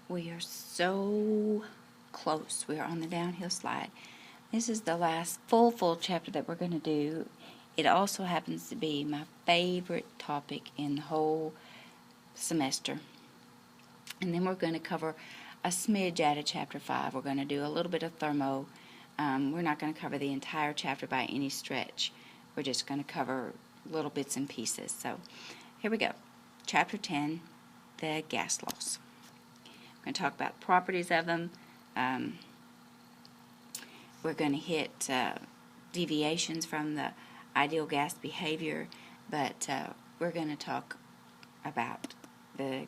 We are so close. We are on the downhill slide. This is the last full chapter that we're going to do. It also happens to be my favorite topic in the whole semester. And then we're going to cover a smidge out of chapter 5. We're going to do a little bit of thermo. We're not going to cover the entire chapter by any stretch. We're just going to cover little bits and pieces. So here we go. Chapter 10, the gas laws. We're going to talk about properties of them. We're going to hit deviations from the ideal gas behavior, but we're going to talk about the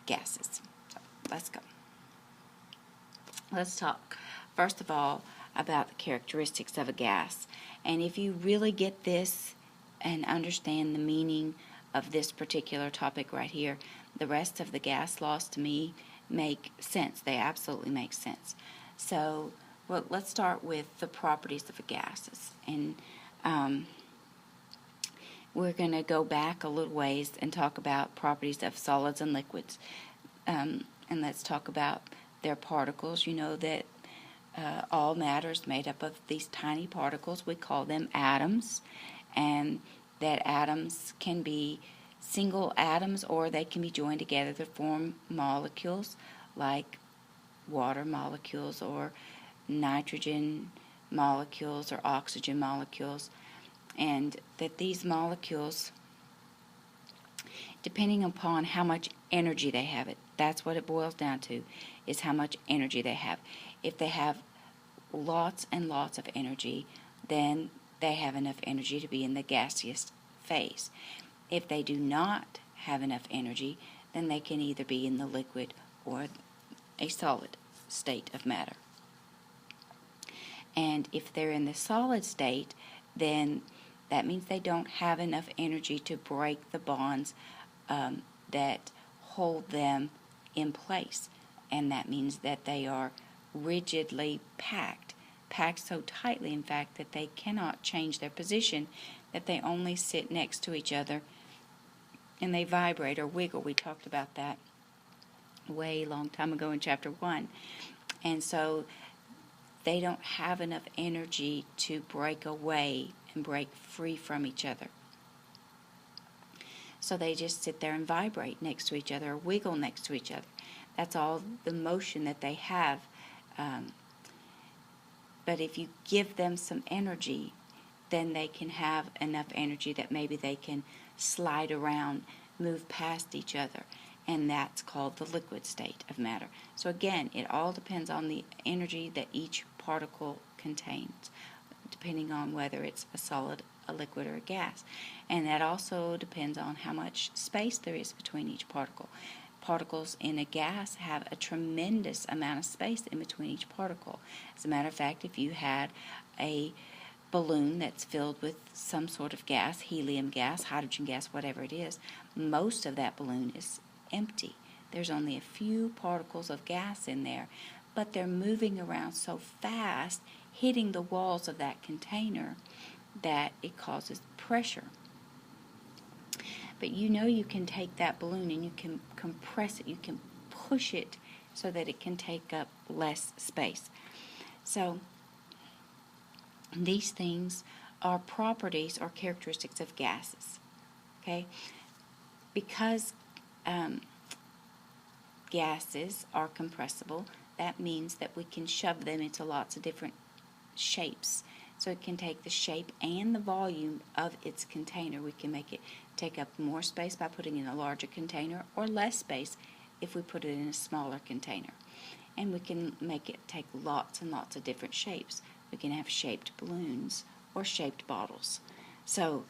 gases. So let's go. Let's talk first of all about the characteristics of a gas. And if you really get this and understand the meaning of this particular topic right here, the rest of the gas laws to me make sense. They absolutely make sense. So let's start with the properties of the gases. And we're going to go back a little ways and talk about properties of solids and liquids. And let's talk about their particles. You know that all matter is made up of these tiny particles. We call them atoms. And that atoms can be single atoms, or they can be joined together to form molecules like water molecules or nitrogen molecules or oxygen molecules. And that these molecules, depending upon how much energy they have, that's what it boils down to, is how much energy they have. If they have lots and lots of energy, then they have enough energy to be in the gaseous phase. If they do not have enough energy, then they can either be in the liquid or a solid state of matter. And if they're in the solid state, then that means they don't have enough energy to break the bonds that hold them in place. And that means that they are rigidly packed so tightly, in fact, that they cannot change their position, that they only sit next to each other and they vibrate or wiggle. We talked about that way long time ago in chapter 1. And so they don't have enough energy to break away and break free from each other. So they just sit there and vibrate next to each other or wiggle next to each other. That's all the motion that they have. But if you give them some energy, then they can have enough energy that maybe they can slide around, move past each other. And that's called the liquid state of matter. So again, it all depends on the energy that each particle contains, depending on whether it's a solid, a liquid, or a gas. And that also depends on how much space there is between each particle. Particles in a gas have a tremendous amount of space in between each particle. As a matter of fact, if you had a balloon that's filled with some sort of gas, helium gas, hydrogen gas, whatever it is, most of that balloon is empty. There's only a few particles of gas in there, but they're moving around so fast, hitting the walls of that container, that it causes pressure. But you know you can take that balloon and you can compress it, you can push it so that it can take up less space. So these things are properties or characteristics of gases. Okay? Because gases are compressible, that means that we can shove them into lots of different shapes. So it can take the shape and the volume of its container. We can make it take up more space by putting it in a larger container, or less space if we put it in a smaller container. And we can make it take lots and lots of different shapes. We can have shaped balloons or shaped bottles. So,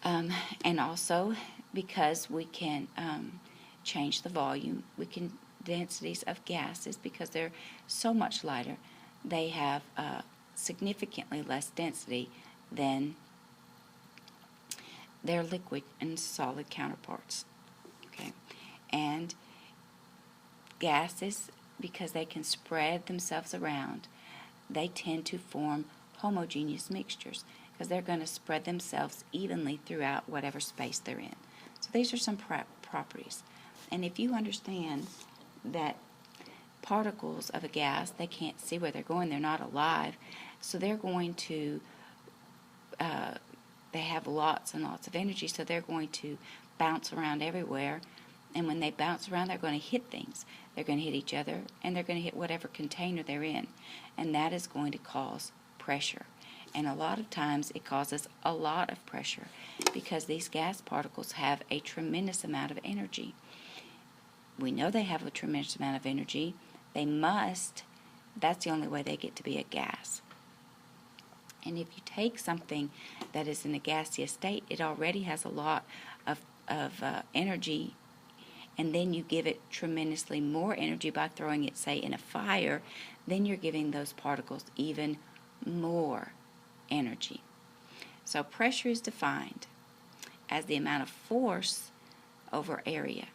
and also because we can change the volume, we can densities of gases, because they're so much lighter, they have significantly less density than their liquid and solid counterparts. Okay, and gases, because they can spread themselves around, they tend to form homogeneous mixtures, because they're going to spread themselves evenly throughout whatever space they're in. So these are some properties. And if you understand that particles of a gas, they can't see where they're going. They're not alive. So they're going to, they have lots and lots of energy, so they're going to bounce around everywhere. And when they bounce around, they're going to hit things. They're going to hit each other, and they're going to hit whatever container they're in. And that is going to cause pressure. And a lot of times it causes a lot of pressure because these gas particles have a tremendous amount of energy. We know they have a tremendous amount of energy. They must. That's the only way they get to be a gas. And if you take something that is in a gaseous state, it already has a lot of energy, and then you give it tremendously more energy by throwing it, say, in a fire, then you're giving those particles even more energy. So pressure is defined as the amount of force over area.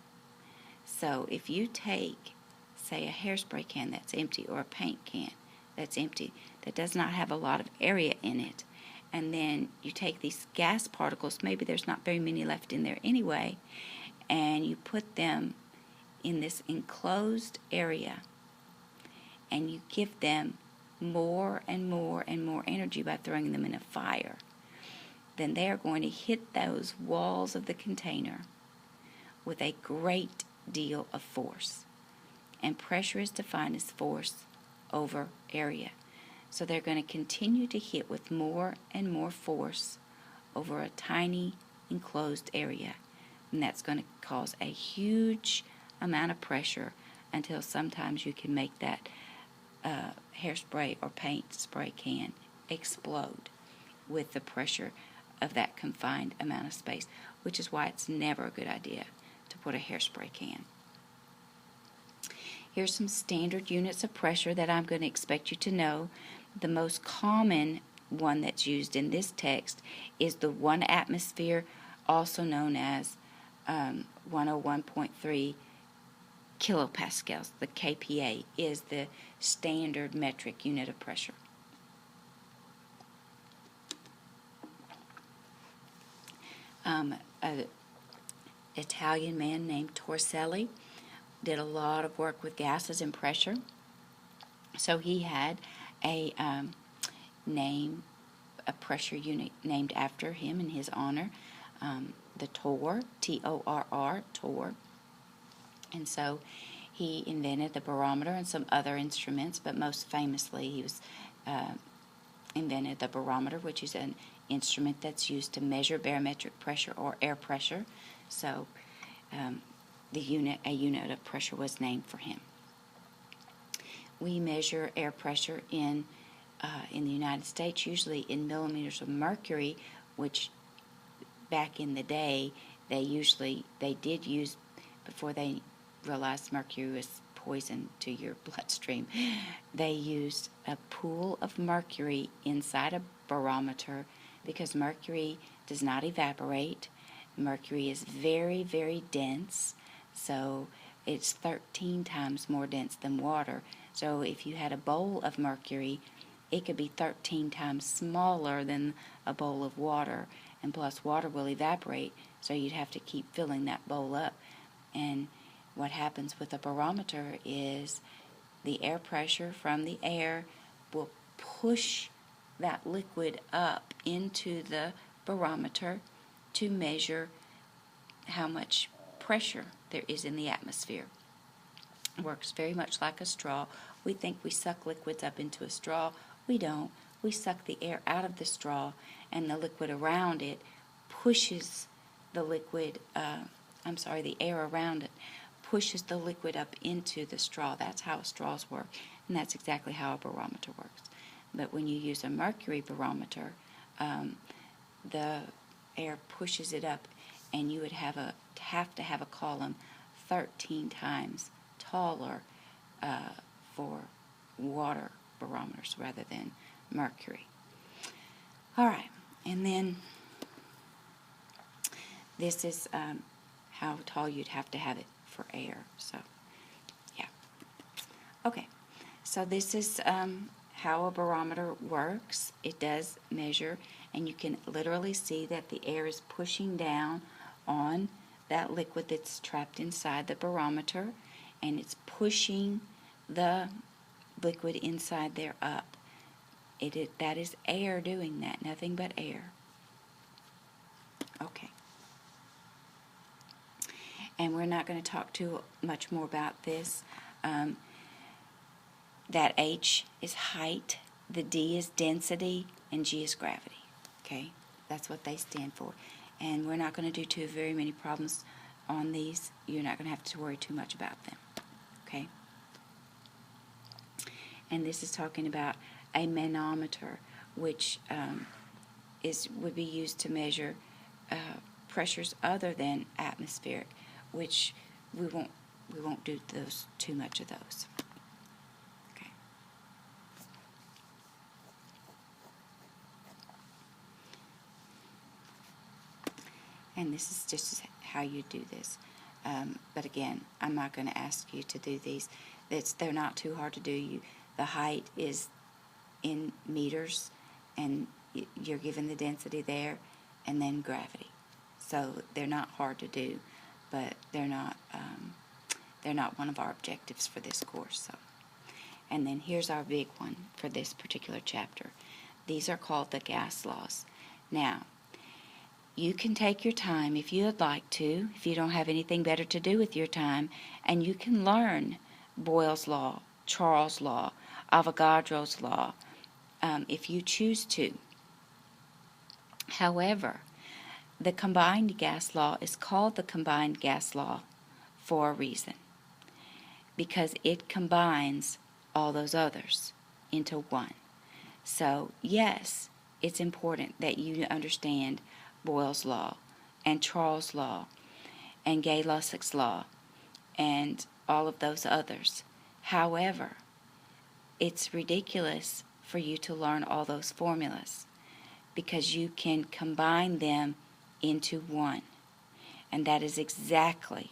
So if you take, say, a hairspray can that's empty, or a paint can that's empty, that does not have a lot of area in it, and then you take these gas particles, maybe there's not very many left in there anyway, and you put them in this enclosed area, and you give them more and more and more energy by throwing them in a fire, then they are going to hit those walls of the container with a great deal of force. And pressure is defined as force over area. So they're going to continue to hit with more and more force over a tiny enclosed area. And that's going to cause a huge amount of pressure until sometimes you can make that hairspray or paint spray can explode with the pressure of that confined amount of space, which is why it's never a good idea to put a hairspray can. Here's some standard units of pressure that I'm going to expect you to know. The most common one that's used in this text is the 1 atmosphere, also known as 101.3 kilopascals. The kPa is the standard metric unit of pressure. An Italian man named Torricelli did a lot of work with gases and pressure. So he had a pressure unit named after him in his honor, the torr, T-O-R-R, torr. And so he invented the barometer and some other instruments, but most famously he was invented the barometer, which is an instrument that's used to measure barometric pressure or air pressure. So a unit of pressure was named for him. We measure air pressure in the United States, usually in millimeters of mercury, which back in the day they did use, before they realized mercury was poison to your bloodstream, they used a pool of mercury inside a barometer because mercury does not evaporate. Mercury is very, very dense, so it's 13 times more dense than water. So if you had a bowl of mercury, it could be 13 times smaller than a bowl of water, and plus water will evaporate, so you'd have to keep filling that bowl up. And what happens with a barometer is the air pressure from the air will push that liquid up into the barometer to measure how much pressure there is in the atmosphere. It works very much like a straw. We think we suck liquids up into a straw. We don't. We suck the air out of the straw, and the liquid around it pushes the the air around it pushes the liquid up into the straw. That's how straws work, and that's exactly how a barometer works. But when you use a mercury barometer, the air pushes it up, and you would have to have a column 13 times taller for water barometers rather than mercury. All right, and then this is how tall you'd have to have it for air. So, yeah. Okay, so this is how a barometer works. It does measure, and you can literally see that the air is pushing down on that liquid that's trapped inside the barometer, and it's pushing the liquid inside there up. That is air doing that, nothing but air. Okay. And we're not going to talk too much more about this. That H is height, the D is density, and G is gravity. Okay? That's what they stand for. And we're not going to do very many problems on these. You're not going to have to worry too much about them. Okay? And this is talking about a manometer, which would be used to measure pressures other than atmospheric, which we won't do too much of those. Okay. And this is just how you do this. But again, I'm not going to ask you to do these. They're not too hard to do. The height is in meters, and you're given the density there, and then gravity. So they're not hard to do, but they're not one of our objectives for this course. So, and then here's our big one for this particular chapter. These are called the gas laws. Now, you can take your time if you would like to, if you don't have anything better to do with your time, and you can learn Boyles Law, Charles' Law, Avogadro's Law, if you choose to. However, the combined gas law is called the combined gas law for a reason, because it combines all those others into one. So, yes, it's important that you understand Boyles Law and Charles' Law and Gay-Lussac's Law and all of those others. However, it's ridiculous for you to learn all those formulas, because you can combine them into one. And that is exactly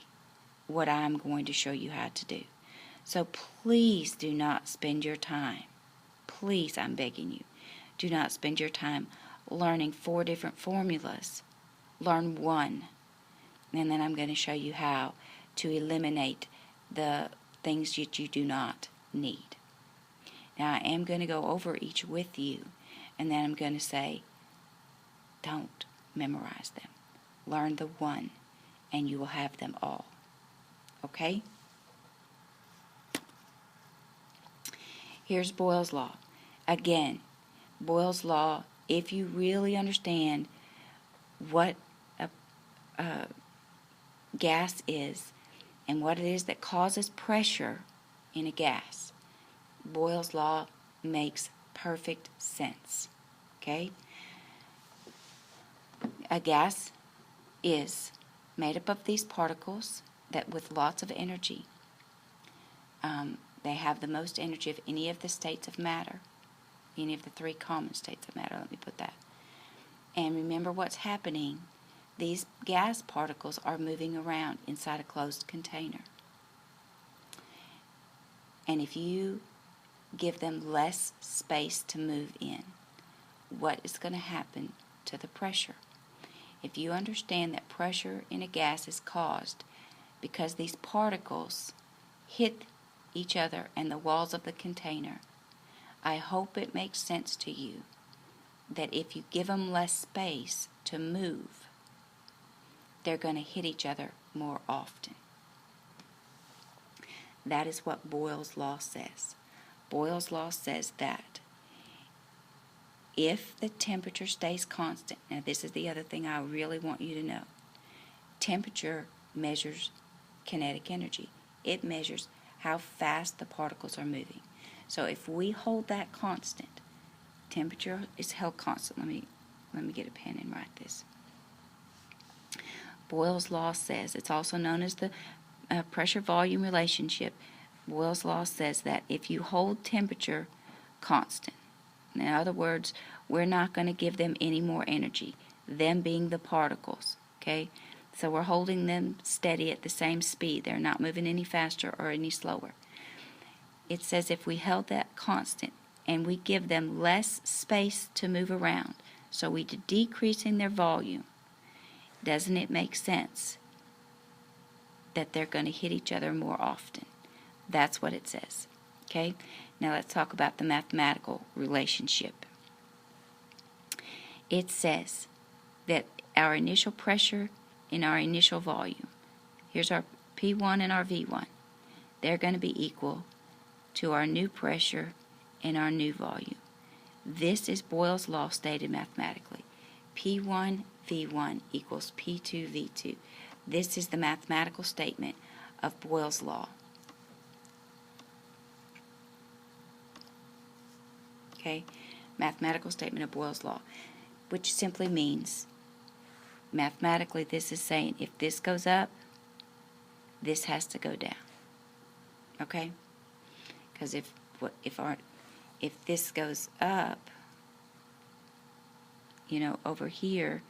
what I'm going to show you how to do. So please do not spend your time, please, I'm begging you, do not spend your time learning 4 different formulas. Learn one. And then I'm going to show you how to eliminate the things that you do not need. Now, I am going to go over each with you, and then I'm going to say, don't memorize them. Learn the one, and you will have them all. Okay? Here's Boyles Law. Again, Boyles Law, if you really understand what a gas is and what it is that causes pressure in a gas, Boyles Law makes perfect sense. Okay? A gas is made up of these particles that with lots of energy. They have the most energy of any of the states of matter, any of the 3 common states of matter, let me put that. And remember what's happening. These gas particles are moving around inside a closed container. And if you give them less space to move in, what is going to happen to the pressure? If you understand that pressure in a gas is caused because these particles hit each other and the walls of the container, I hope it makes sense to you that if you give them less space to move, they're going to hit each other more often. That is what Boyles Law says. Boyles Law says that if the temperature stays constant, now this is the other thing I really want you to know. Temperature measures kinetic energy. It measures how fast the particles are moving. So if we hold that constant, temperature is held constant. Let me get a pen and write this. Boyles Law says, it's also known as the pressure-volume relationship. Boyles Law says that if you hold temperature constant, in other words, we're not going to give them any more energy, them being the particles, okay? So we're holding them steady at the same speed. They're not moving any faster or any slower. It says if we held that constant and we give them less space to move around, so we're decreasing their volume, doesn't it make sense that they're going to hit each other more often? That's what it says. Okay? Now let's talk about the mathematical relationship. It says that our initial pressure and our initial volume, here's our P1 and our V1, they're going to be equal to our new pressure and our new volume. This is Boyles' Law stated mathematically. P1 V1 equals P2 V2. This is the mathematical statement of Boyles' Law. Okay? Mathematical statement of Boyles' Law, which simply means, mathematically, this is saying if this goes up, this has to go down. Okay? Because if this goes up, over here,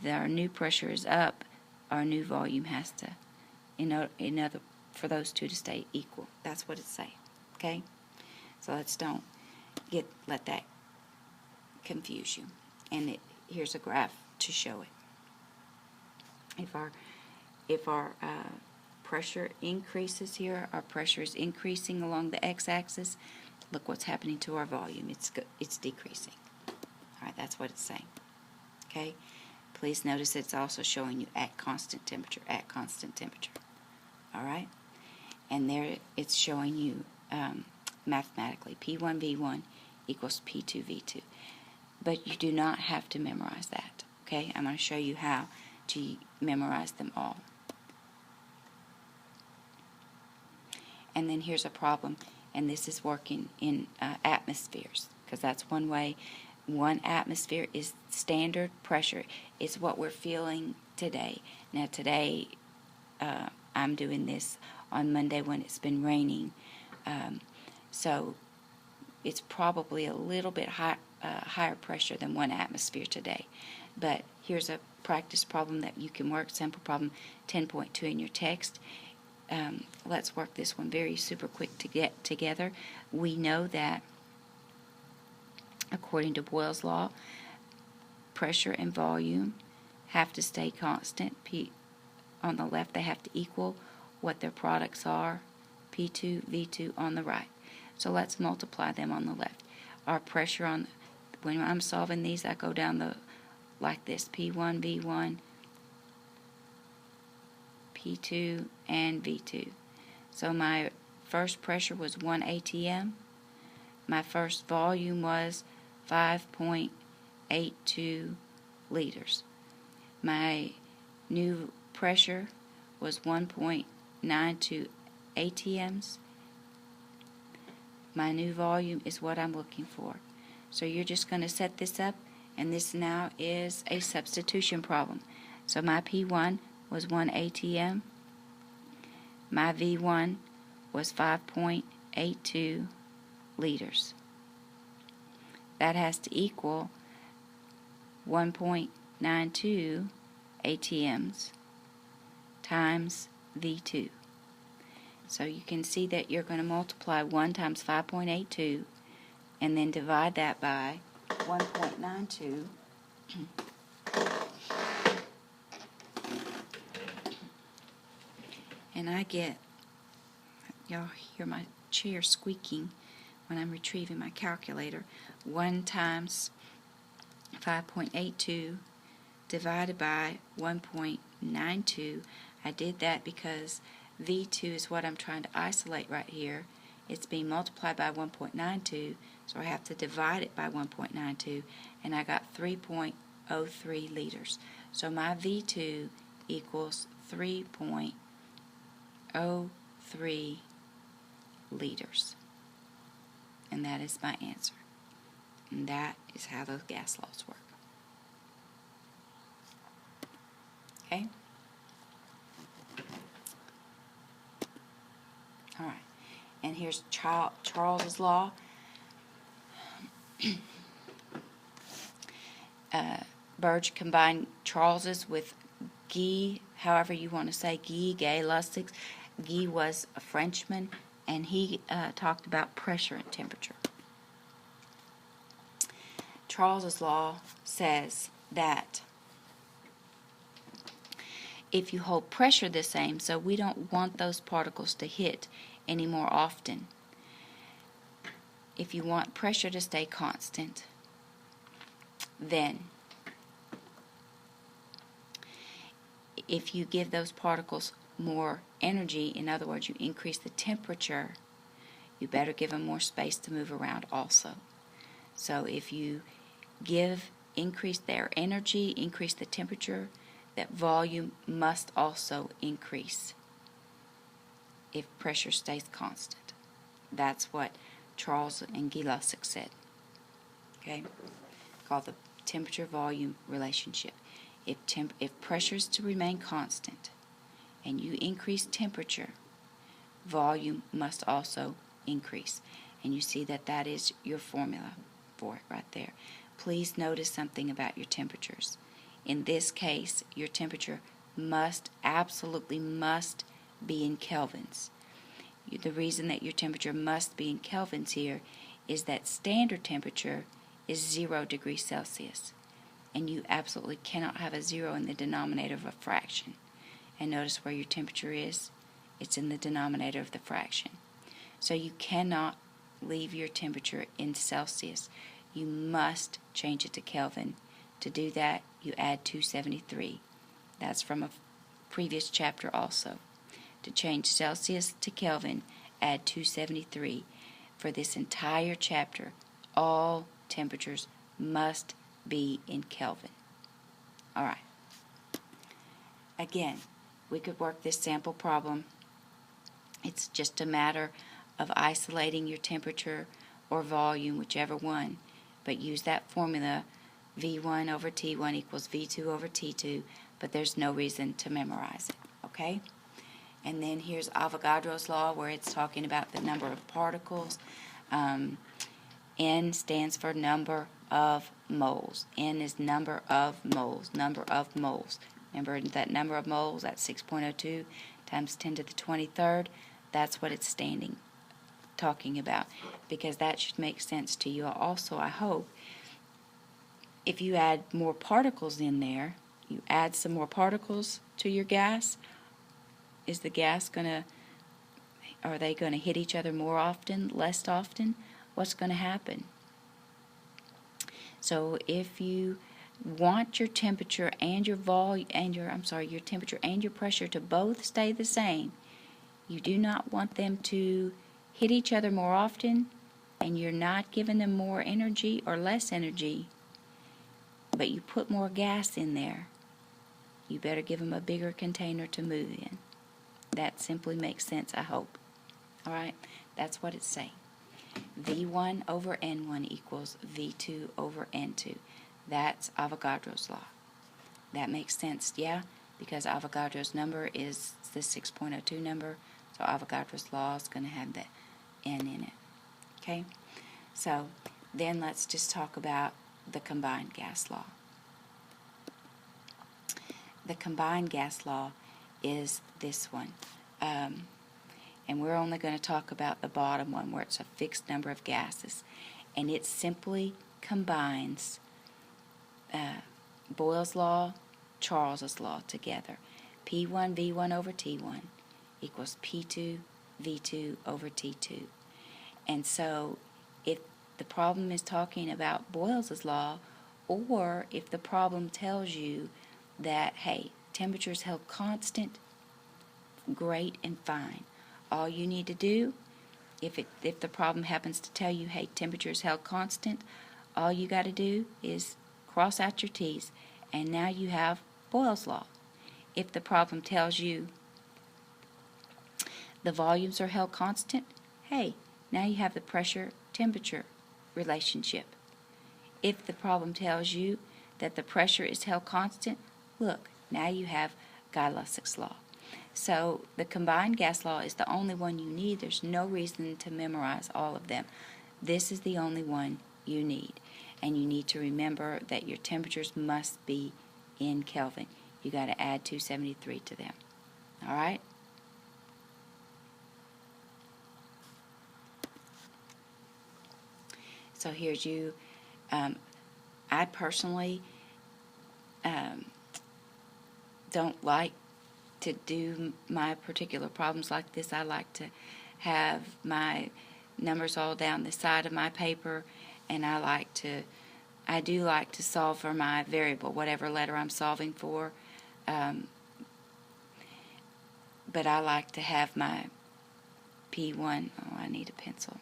our new pressure is up, our new volume has to, for those two to stay equal. That's what it's saying. Okay? So let's don't let that confuse you. And here's a graph to show it. If our pressure increases here, our pressure is increasing along the x-axis. Look what's happening to our volume. It's decreasing. All right, that's what it's saying. Okay? Please notice it's also showing you at constant temperature, All right? And there it's showing you mathematically P1 V1 equals P2 V2. But you do not have to memorize that. Okay? I'm going to show you how to memorize them all. And then here's a problem, and this is working in atmospheres, because that's one way. One atmosphere is standard pressure. It's what we're feeling today. Now today, I'm doing this on Monday when it's been raining, so it's probably a little bit higher pressure than one atmosphere today. But here's a practice problem that you can work, sample problem 10.2 in your text. Let's work this one very super quick to get together. We know that according to Boyles' Law, pressure and volume have to stay constant. On the left, they have to equal what their products are, P2, V2 on the right. So let's multiply them on the left. Our pressure when I'm solving these, I go down like this, P1, V1, P2, and V2. So my first pressure was 1 atm. My first volume was 5.82 liters. My new pressure was 1.92 atms. My new volume is what I'm looking for. So you're just going to set this up, and this now is a substitution problem. So my P1 was 1 atm. My V1 was 5.82 liters. That has to equal 1.92 atms times V2. So you can see that you're going to multiply 1 times 5.82 and then divide that by 1.92. And I get, y'all hear my chair squeaking when I'm retrieving my calculator, 1 times 5.82 divided by 1.92. I did that because V2 is what I'm trying to isolate right here. It's being multiplied by 1.92, so I have to divide it by 1.92, and I got 3.03 liters. So my V2 equals 3.03 liters. And that is my answer. And that is how those gas laws work. Okay? All right. And here's Charles's law. Burdg combined Charles's with Guy, however you want to say, Gay Lustig. Guy was a Frenchman, and he talked about pressure and temperature. Charles's law says that if you hold pressure the same, so we don't want those particles to hit any more often. If you want pressure to stay constant, then if you give those particles more energy, in other words, you increase the temperature, you better give them more space to move around also. So if you increase their energy, increase the temperature, that volume must also increase if pressure stays constant. That's what Charles and Guy said. Okay? Called the temperature-volume relationship. If pressure is to remain constant and you increase temperature, volume must also increase. And you see that that is your formula for it right there. Please notice something about your temperatures. In this case, your temperature absolutely must be in kelvins. The reason that your temperature must be in kelvins here is that standard temperature is 0 degrees Celsius. And you absolutely cannot have a 0 in the denominator of a fraction. And notice where your temperature is. It's in the denominator of the fraction. So you cannot leave your temperature in Celsius. You must change it to Kelvin. To do that, you add 273. That's from a previous chapter also. To change Celsius to Kelvin, add 273. For this entire chapter, all temperatures must be in Kelvin. All right. Again, we could work this sample problem. It's just a matter of isolating your temperature or volume, whichever one, but use that formula, V1 over T1 equals V2 over T2, but there's no reason to memorize it, okay? And then here's Avogadro's Law, where it's talking about the number of particles. N stands for number of moles. N is number of moles, number of moles. Remember that number of moles, that's 6.02 times 10 to the 23rd. That's what it's talking about, because that should make sense to you also, I hope. If you add more particles in there, you add some more particles to your gas, is the gas are they going to hit each other more often, less often? What's going to happen? So if you want your temperature and your your temperature and your pressure to both stay the same, you do not want them to hit each other more often, and you're not giving them more energy or less energy, but you put more gas in there, you better give them a bigger container to move in. That simply makes sense, I hope. All right, that's what it's saying. V1 over N1 equals V2 over N2. That's Avogadro's Law. That makes sense, yeah? Because Avogadro's number is the 6.02 number, so Avogadro's Law is going to have the N in it. Okay? So then let's just talk about the combined gas law. The combined gas law is this one. And we're only going to talk about the bottom one, where it's a fixed number of gases. And it simply combines Boyles Law, Charles's Law together. P1 V1 over T1 equals P2 V2 over T2. And so if the problem is talking about Boyles' Law, or if the problem tells you that, hey, temperature is held constant, great and fine. All you need to do, if the problem happens to tell you, hey, temperature is held constant, all you got to do is cross out your T's, and now you have Boyles' Law. If the problem tells you the volumes are held constant, hey, now you have the pressure-temperature relationship. If the problem tells you that the pressure is held constant, look, now you have Guy-Lussac's Law. So the combined gas law is the only one you need. There's no reason to memorize all of them. This is the only one you need. And you need to remember that your temperatures must be in Kelvin. You got to add 273 to them. All right? So here's you. I personally don't like to do my particular problems like this, I like to have my numbers all down the side of my paper, and I do like to solve for my variable, whatever letter I'm solving for. But I like to have my P1. Oh, I need a pencil.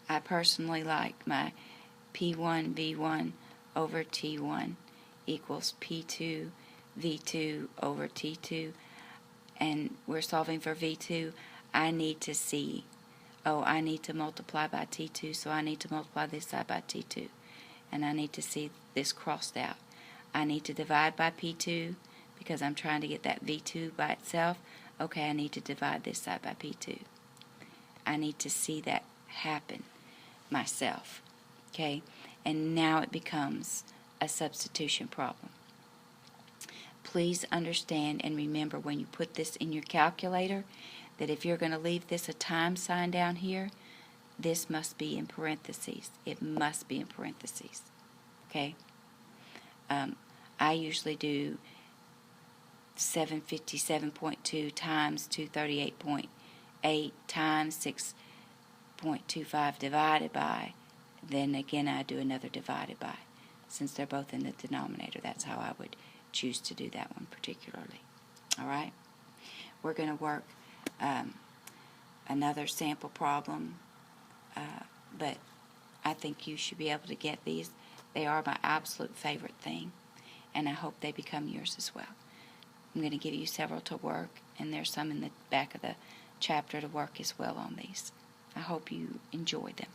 I personally like my P1 V1 over T1 equals P2 V2 over T2. And we're solving for V2. I need to see, I need to multiply by T2, so I need to multiply this side by T2. And I need to see this crossed out. I need to divide by P2 because I'm trying to get that V2 by itself. Okay, I need to divide this side by P2. I need to see that happen myself. Okay, and now it becomes a substitution problem. Please understand and remember when you put this in your calculator that if you're going to leave this a time sign down here, this must be in parentheses. It must be in parentheses. Okay? I usually do 757.2 times 238.8 times 6.25 divided by, then again I do another divided by. Since they're both in the denominator, that's how I would choose to do that one particularly. All right? We're going to work another sample problem, but I think you should be able to get these. They are my absolute favorite thing, and I hope they become yours as well. I'm going to give you several to work, and there's some in the back of the chapter to work as well on these. I hope you enjoy them.